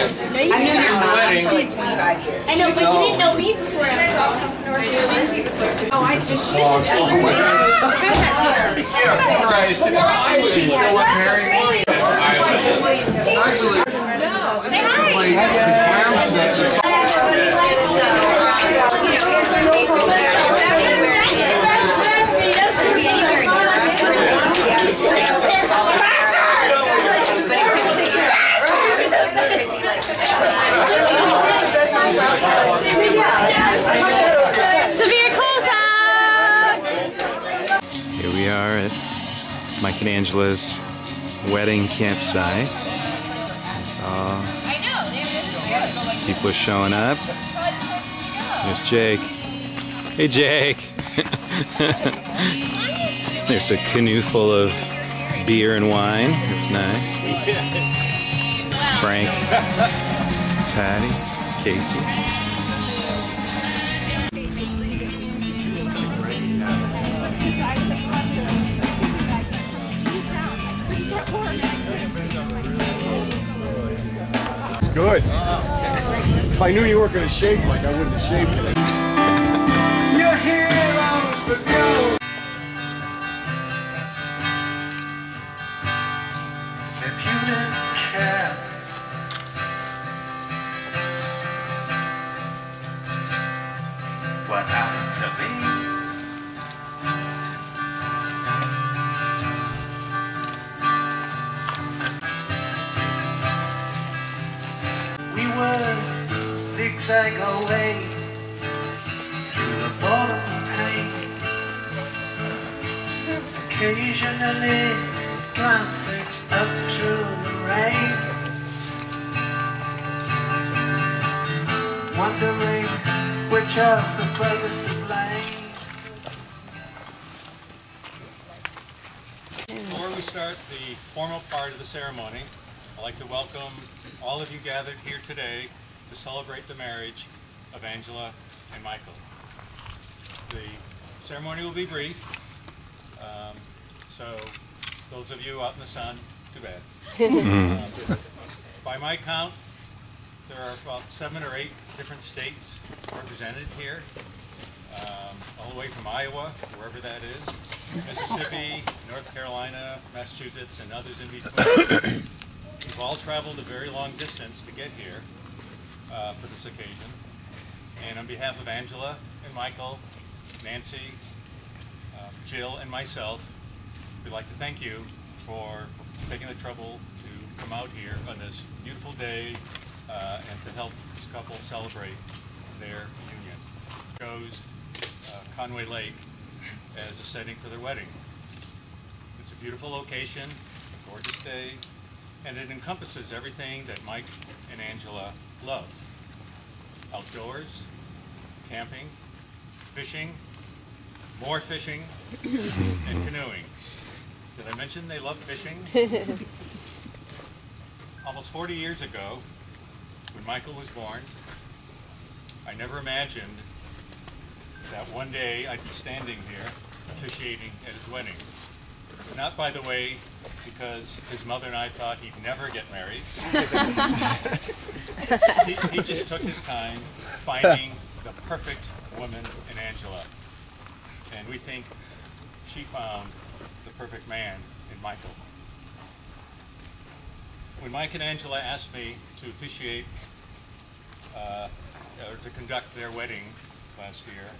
I've known your mom. She 25 years. I know, but you didn't know me before. You guys all come from North Jersey? Oh, I just. Right. She's still with Mary. Actually, Say hi. Severe close-up! Here we are at Mike and Angela's wedding campsite. We saw people are showing up. There's Jake. Hey Jake! There's a canoe full of beer and wine. It's nice. It's Frank, Patty, Casey. it's good. If I knew you weren't going to shave, Mike, I wouldn't have shaved it. You're heroes for you. If you didn't care, what happened to me? We were zigzag away through the bottom of pain, occasionally glancing up through the rain, wondering which of the brothers to blame. Before we start the formal part of the ceremony, I'd like to welcome all of you gathered here today to celebrate the marriage of Angela and Michael. The ceremony will be brief, so those of you out in the sun, too bad. By my count, there are about 7 or 8 different states represented here, all the way from Iowa, wherever that is, Mississippi, North Carolina, Massachusetts, and others in between. We've all traveled a very long distance to get here for this occasion. And on behalf of Angela and Michael, Nancy, Jill, and myself, we'd like to thank you for taking the trouble to come out here on this beautiful day and to help this couple celebrate their union. Chose Conway Lake as a setting for their wedding. It's a beautiful location, a gorgeous day, and it encompasses everything that Mike and Angela love. Outdoors, camping, fishing, more fishing, and canoeing. Did I mention they love fishing? Almost 40 years ago, when Michael was born, I never imagined that one day I'd be standing here officiating at his wedding. Not, by the way, because his mother and I thought he'd never get married. he just took his time finding the perfect woman in Angela. And we think she found the perfect man in Michael. When Mike and Angela asked me to officiate or to conduct their wedding last year,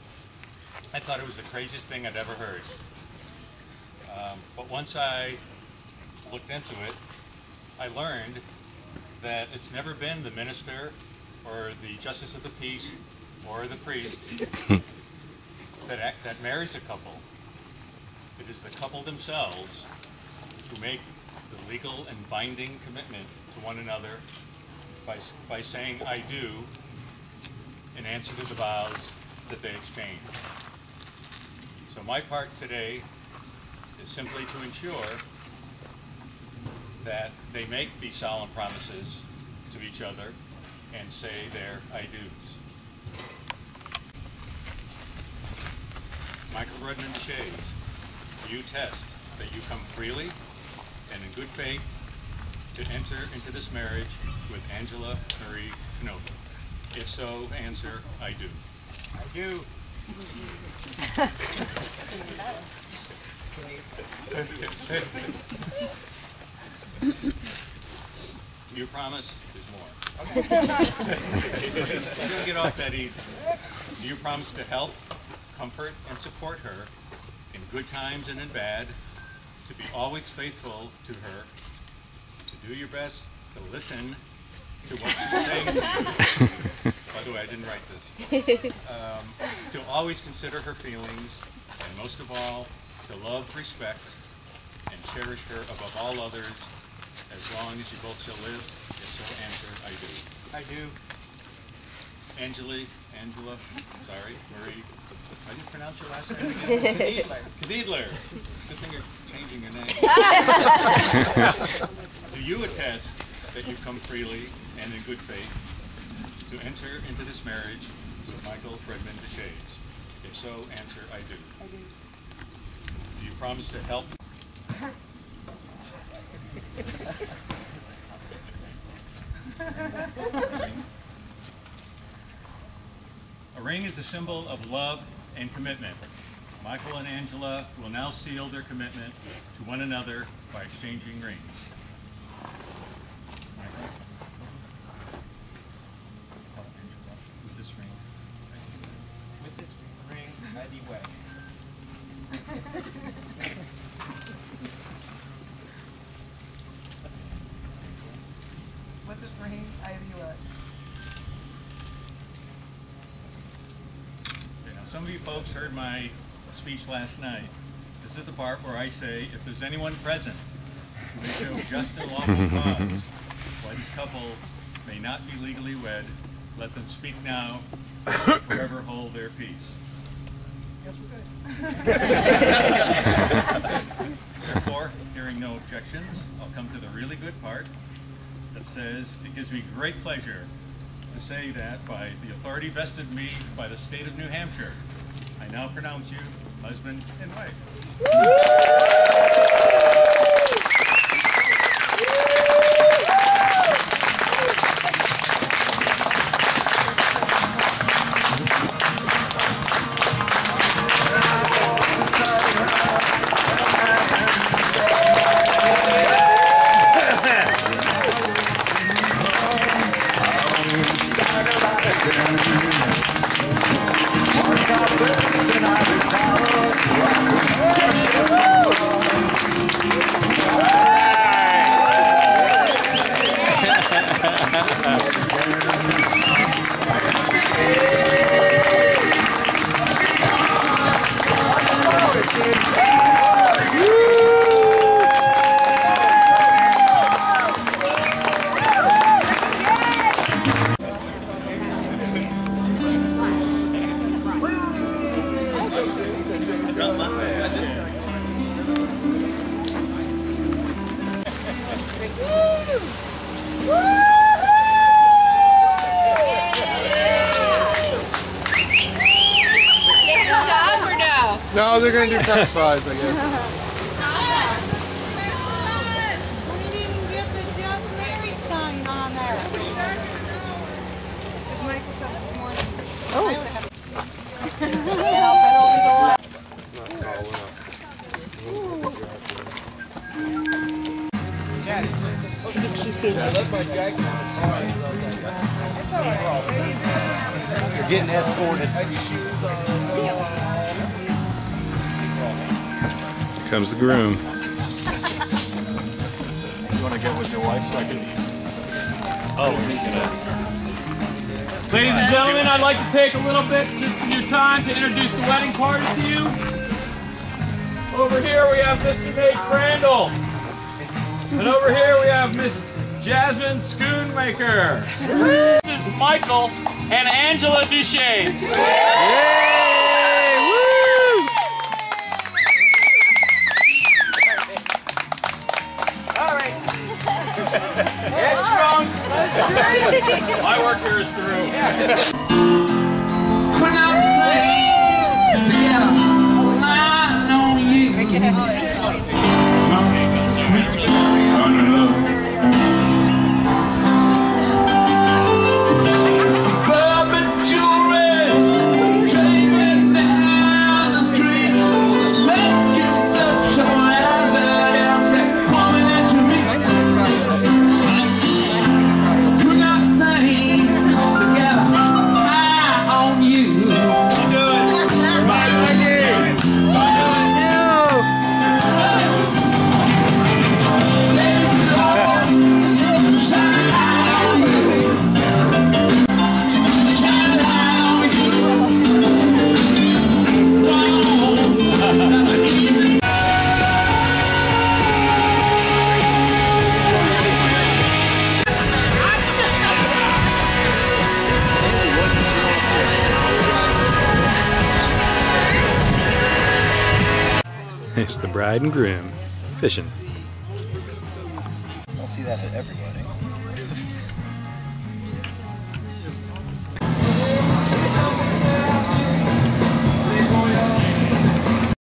I thought it was the craziest thing I'd ever heard. But once I looked into it, I learned that it's never been the minister or the justice of the peace or the priest that marries a couple. It is the couple themselves who make the legal and binding commitment to one another by saying "I do" in answer to the vows that they exchange. So my part today is simply to ensure that they make these solemn promises to each other and say their "I do's." Michael Redmond Shays, do you test that you come freely and in good faith to enter into this marriage with Angela Marie Knoble? If so, answer, I do. I do. You promise? There's more. You're going to get off that easy. Do you promise to help, comfort, and support her in good times and in bad, to be always faithful to her, to do your best to listen to what she's saying to you? By the way, I didn't write this. To always consider her feelings, and most of all, to love, respect, and cherish her above all others, as long as you both shall live. If so, answer, I do. I do. Angela, sorry, Marie, how do you pronounce your last name again? Kneedler. Good thing you're changing your name. Do you attest that you come freely and in good faith to enter into this marriage with Michael Fredman Deshaies? If so, answer, I do. I do. Do you promise to help? A ring is a symbol of love and commitment. Michael and Angela will now seal their commitment to one another by exchanging rings. Michael? With this ring. With this ring, I be wed. With this ring, I be wed. Some of you folks heard my speech last night. This is the part where I say, if there's anyone present who may show just and lawful cause why this couple may not be legally wed, let them speak now, and forever hold their peace. Yes, we're good. Therefore, hearing no objections, I'll come to the really good part that says, it gives me great pleasure to say that by the authority vested in me by the state of New Hampshire, I now pronounce you husband and wife. No, they're going to do capsize, I guess. We didn't get the Just Married sign on there. Michael come this morning. Oh. You're getting escorted. Here comes the groom. You want to get with your wife so I can... Ladies and gentlemen, I'd like to take a little bit just of your time to introduce the wedding party to you. Over here we have Mr. Nate Crandall. And over here we have Miss Jasmine Schoonmaker. This is Michael and Angela Deshaies. My work here is through. When I say together, line on you. There's the bride and groom fishing. I'll see that at every wedding.